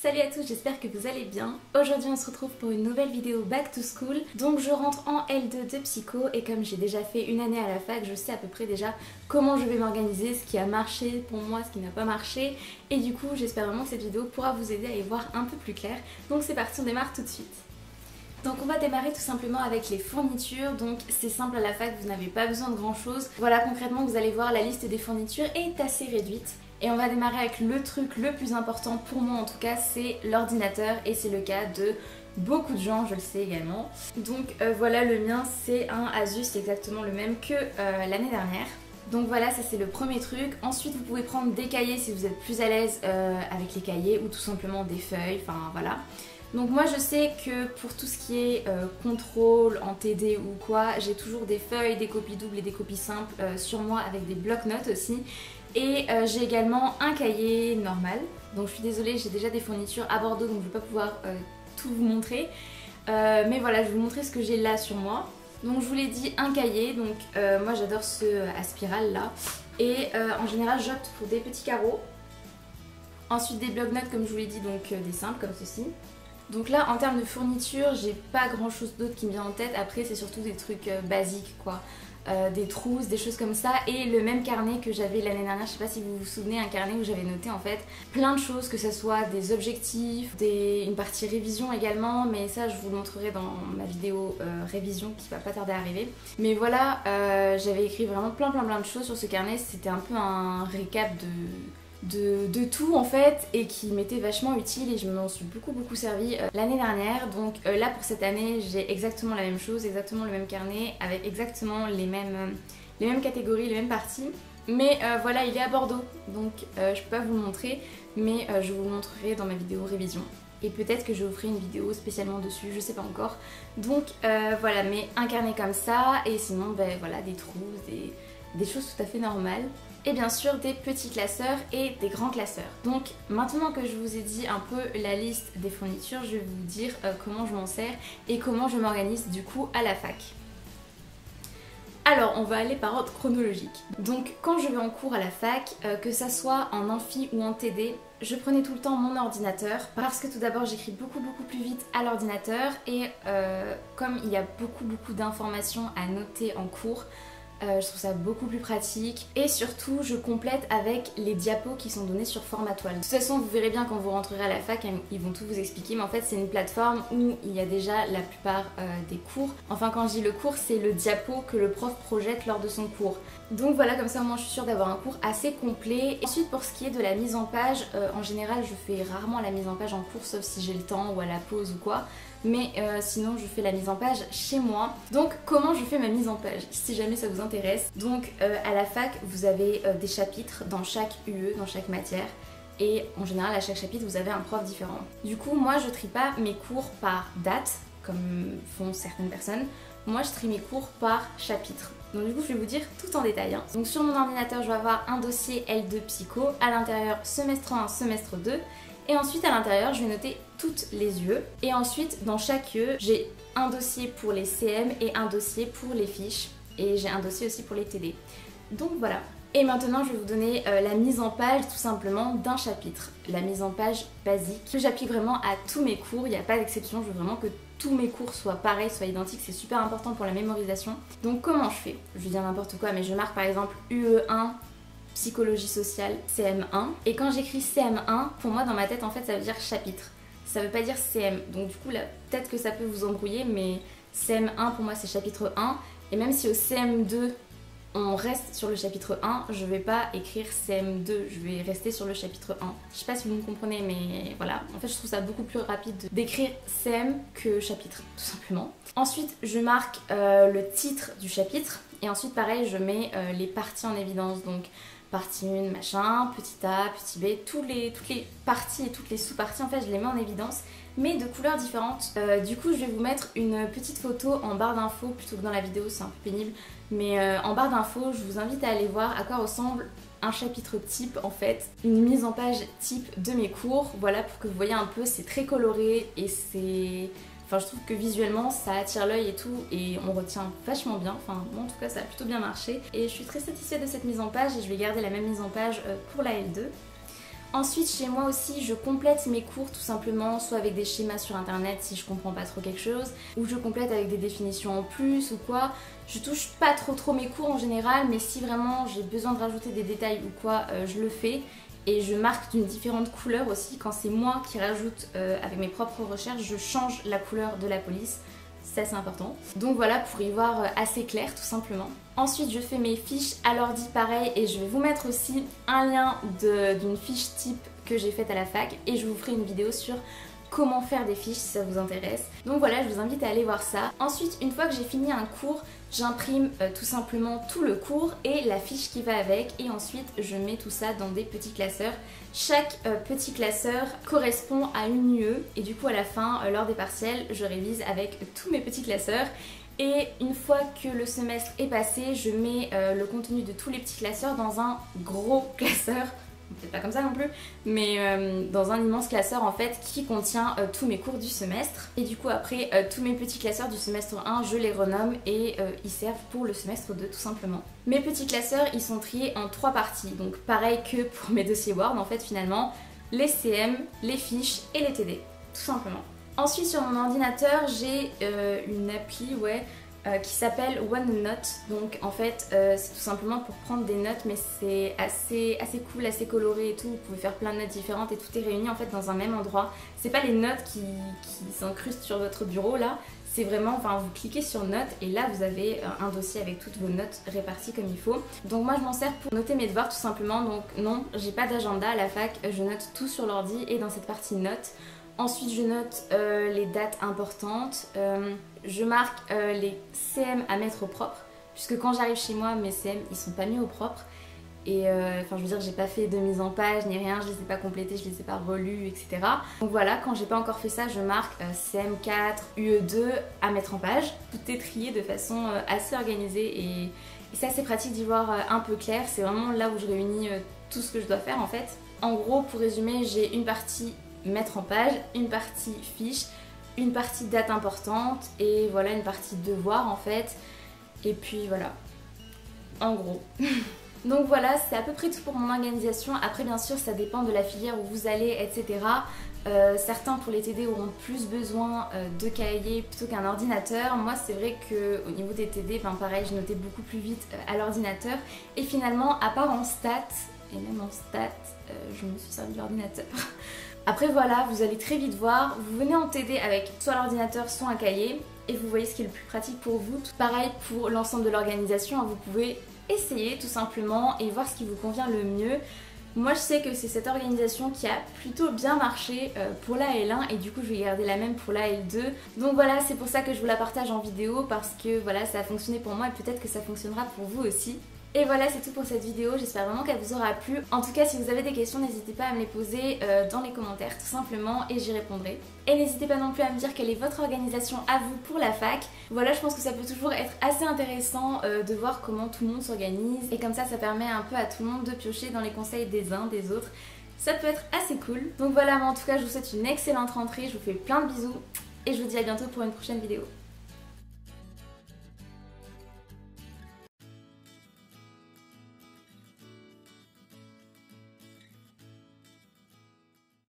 Salut à tous, j'espère que vous allez bien. Aujourd'hui on se retrouve pour une nouvelle vidéo Back to School. Donc je rentre en L2 de psycho et comme j'ai déjà fait une année à la fac, je sais à peu près déjà comment je vais m'organiser, ce qui a marché pour moi, ce qui n'a pas marché. Et du coup j'espère vraiment que cette vidéo pourra vous aider à y voir un peu plus clair. Donc c'est parti, on démarre tout de suite. Donc on va démarrer tout simplement avec les fournitures, donc c'est simple à la fac, vous n'avez pas besoin de grand chose. Voilà, concrètement vous allez voir la liste des fournitures est assez réduite. Et on va démarrer avec le truc le plus important pour moi en tout cas, c'est l'ordinateur et c'est le cas de beaucoup de gens, je le sais également. Donc voilà, le mien c'est un Asus, exactement le même que l'année dernière. Donc voilà, ça c'est le premier truc. Ensuite vous pouvez prendre des cahiers si vous êtes plus à l'aise avec les cahiers ou tout simplement des feuilles, enfin voilà. Donc moi je sais que pour tout ce qui est contrôle en TD ou quoi, j'ai toujours des feuilles, des copies doubles et des copies simples sur moi avec des bloc-notes aussi. Et j'ai également un cahier normal. Donc je suis désolée, j'ai déjà des fournitures à Bordeaux donc je ne vais pas pouvoir tout vous montrer. Mais voilà, je vais vous montrer ce que j'ai là sur moi. Donc je vous l'ai dit, un cahier. Donc moi j'adore ceux à spirale là. Et en général j'opte pour des petits carreaux. Ensuite des bloc-notes comme je vous l'ai dit, donc des simples comme ceci. Donc là en termes de fourniture j'ai pas grand chose d'autre qui me vient en tête. Après c'est surtout des trucs basiques quoi, des trousses, des choses comme ça. Et le même carnet que j'avais l'année dernière, je sais pas si vous vous souvenez, un carnet où j'avais noté en fait plein de choses, que ce soit des objectifs, une partie révision également. Mais ça je vous le montrerai dans ma vidéo révision qui va pas tarder à arriver. Mais voilà, j'avais écrit vraiment plein de choses sur ce carnet. C'était un peu un récap de tout en fait et qui m'était vachement utile et je m'en suis beaucoup servi l'année dernière. Donc là pour cette année j'ai exactement la même chose, exactement le même carnet avec exactement les mêmes catégories, les mêmes parties. Mais voilà, il est à Bordeaux donc je peux pas vous le montrer, mais je vous le montrerai dans ma vidéo révision. Et peut-être que je vous ferai une vidéo spécialement dessus, je sais pas encore. Donc voilà, mais un carnet comme ça et sinon ben, voilà, des trousses, des choses tout à fait normales. Et bien sûr des petits classeurs et des grands classeurs. Donc maintenant que je vous ai dit un peu la liste des fournitures, je vais vous dire comment je m'en sers et comment je m'organise du coup à la fac. Alors on va aller par ordre chronologique. Donc quand je vais en cours à la fac, que ça soit en amphi ou en TD, je prenais tout le temps mon ordinateur parce que tout d'abord j'écris beaucoup plus vite à l'ordinateur et comme il y a beaucoup d'informations à noter en cours, je trouve ça beaucoup plus pratique et surtout je complète avec les diapos qui sont donnés sur format toile. De toute façon vous verrez bien quand vous rentrerez à la fac, ils vont tout vous expliquer, mais en fait c'est une plateforme où il y a déjà la plupart des cours. Enfin quand je dis le cours, c'est le diapo que le prof projette lors de son cours. Donc voilà, comme ça moi je suis sûre d'avoir un cours assez complet. Et ensuite pour ce qui est de la mise en page, en général je fais rarement la mise en page en cours sauf si j'ai le temps ou à la pause ou quoi. Mais sinon je fais la mise en page chez moi. Donc comment je fais ma mise en page si jamais ça vous intéresse. Donc à la fac vous avez des chapitres dans chaque UE, dans chaque matière. Et en général à chaque chapitre vous avez un prof différent. Du coup moi je trie pas mes cours par date comme font certaines personnes. Moi je trie mes cours par chapitre. Donc du coup je vais vous dire tout en détail. Donc sur mon ordinateur je vais avoir un dossier L2 Psycho. À l'intérieur semestre 1, semestre 2. Et ensuite à l'intérieur je vais noter toutes les UE. Et ensuite dans chaque UE j'ai un dossier pour les CM et un dossier pour les fiches. Et j'ai un dossier aussi pour les TD. Donc voilà. Et maintenant je vais vous donner la mise en page tout simplement d'un chapitre. La mise en page basique que j'applique vraiment à tous mes cours, il n'y a pas d'exception, je veux vraiment que tous mes cours soient pareils, soient identiques, c'est super important pour la mémorisation. Donc comment je fais? Je vais dire n'importe quoi mais je marque par exemple UE1 psychologie sociale CM1 et quand j'écris CM1, pour moi dans ma tête en fait ça veut dire chapitre, ça veut pas dire CM, donc du coup là peut-être que ça peut vous embrouiller mais CM1 pour moi c'est chapitre 1 et même si au CM2 on reste sur le chapitre 1, je vais pas écrire CM2, je vais rester sur le chapitre 1. Je sais pas si vous me comprenez mais voilà, en fait je trouve ça beaucoup plus rapide d'écrire CM que chapitre tout simplement. Ensuite je marque le titre du chapitre et ensuite pareil je mets les parties en évidence, donc partie 1, machin, petit a, petit b, toutes les parties et toutes les sous-parties en fait je les mets en évidence mais de couleurs différentes. Du coup je vais vous mettre une petite photo en barre d'infos plutôt que dans la vidéo, c'est un peu pénible, mais en barre d'infos je vous invite à aller voir à quoi ressemble un chapitre type en fait, une mise en page type de mes cours, voilà pour que vous voyez un peu, c'est très coloré et c'est... Enfin je trouve que visuellement ça attire l'œil et tout et on retient vachement bien, enfin moi en tout cas ça a plutôt bien marché et je suis très satisfaite de cette mise en page et je vais garder la même mise en page pour la L2. Ensuite chez moi aussi je complète mes cours tout simplement, soit avec des schémas sur internet si je comprends pas trop quelque chose, ou je complète avec des définitions en plus ou quoi. Je touche pas trop mes cours en général, mais si vraiment j'ai besoin de rajouter des détails ou quoi, je le fais. Et je marque d'une différente couleur aussi, quand c'est moi qui rajoute avec mes propres recherches, je change la couleur de la police. Ça c'est important. Donc voilà, pour y voir assez clair tout simplement. Ensuite je fais mes fiches à l'ordi pareil, et je vais vous mettre aussi un lien d'une fiche type que j'ai faite à la fac, et je vous ferai une vidéo sur comment faire des fiches si ça vous intéresse. Donc voilà, je vous invite à aller voir ça. Ensuite, une fois que j'ai fini un cours, j'imprime tout simplement tout le cours et la fiche qui va avec, et ensuite je mets tout ça dans des petits classeurs. Chaque petit classeur correspond à une UE, et du coup à la fin, lors des partiels, je révise avec tous mes petits classeurs. Et une fois que le semestre est passé, je mets le contenu de tous les petits classeurs dans un gros classeur. Peut-être pas comme ça non plus, mais dans un immense classeur en fait qui contient tous mes cours du semestre. Et du coup après tous mes petits classeurs du semestre 1 je les renomme, et ils servent pour le semestre 2 tout simplement. Mes petits classeurs ils sont triés en 3 parties, donc pareil que pour mes dossiers Word en fait finalement, les CM, les fiches et les TD, tout simplement. Ensuite sur mon ordinateur j'ai une appli qui s'appelle OneNote. Donc en fait c'est tout simplement pour prendre des notes, mais c'est assez cool, assez coloré et tout. Vous pouvez faire plein de notes différentes et tout est réuni en fait dans un même endroit. C'est pas les notes qui s'incrustent sur votre bureau là, c'est vraiment, enfin vous cliquez sur notes et là vous avez un dossier avec toutes vos notes réparties comme il faut. Donc moi je m'en sers pour noter mes devoirs tout simplement. Donc non, j'ai pas d'agenda à la fac, je note tout sur l'ordi et dans cette partie notes. Ensuite je note les dates importantes, je marque les CM à mettre au propre, puisque quand j'arrive chez moi mes CM ils sont pas mis au propre, et enfin je veux dire j'ai pas fait de mise en page ni rien, je les ai pas complétés, je les ai pas relus, etc. Donc voilà, quand j'ai pas encore fait ça je marque CM4, UE2 à mettre en page. Tout est trié de façon assez organisée, et c'est assez pratique d'y voir un peu clair. C'est vraiment là où je réunis tout ce que je dois faire en fait. En gros pour résumer, j'ai une partie mettre en page, une partie fiche, une partie date importante, et voilà une partie devoir en fait, et puis voilà en gros. Donc voilà, c'est à peu près tout pour mon organisation. Après bien sûr ça dépend de la filière où vous allez, etc. Certains pour les TD auront plus besoin de cahiers plutôt qu'un ordinateur. Moi c'est vrai qu'au niveau des TD, ben pareil, je notais beaucoup plus vite à l'ordinateur, et finalement à part en stats, et même en stats, je me suis servi de l'ordinateur. Après voilà, vous allez très vite voir, vous venez en TD avec soit l'ordinateur, soit un cahier, et vous voyez ce qui est le plus pratique pour vous. Pareil pour l'ensemble de l'organisation, vous pouvez essayer tout simplement et voir ce qui vous convient le mieux. Moi je sais que c'est cette organisation qui a plutôt bien marché pour la L1, et du coup je vais garder la même pour la L2. Donc voilà, c'est pour ça que je vous la partage en vidéo, parce que voilà, ça a fonctionné pour moi et peut-être que ça fonctionnera pour vous aussi. Et voilà, c'est tout pour cette vidéo, j'espère vraiment qu'elle vous aura plu. En tout cas, si vous avez des questions, n'hésitez pas à me les poser dans les commentaires tout simplement, et j'y répondrai. Et n'hésitez pas non plus à me dire quelle est votre organisation à vous pour la fac. Voilà, je pense que ça peut toujours être assez intéressant de voir comment tout le monde s'organise, et comme ça permet un peu à tout le monde de piocher dans les conseils des uns, des autres. Ça peut être assez cool. Donc voilà, moi en tout cas je vous souhaite une excellente rentrée, je vous fais plein de bisous, et je vous dis à bientôt pour une prochaine vidéo.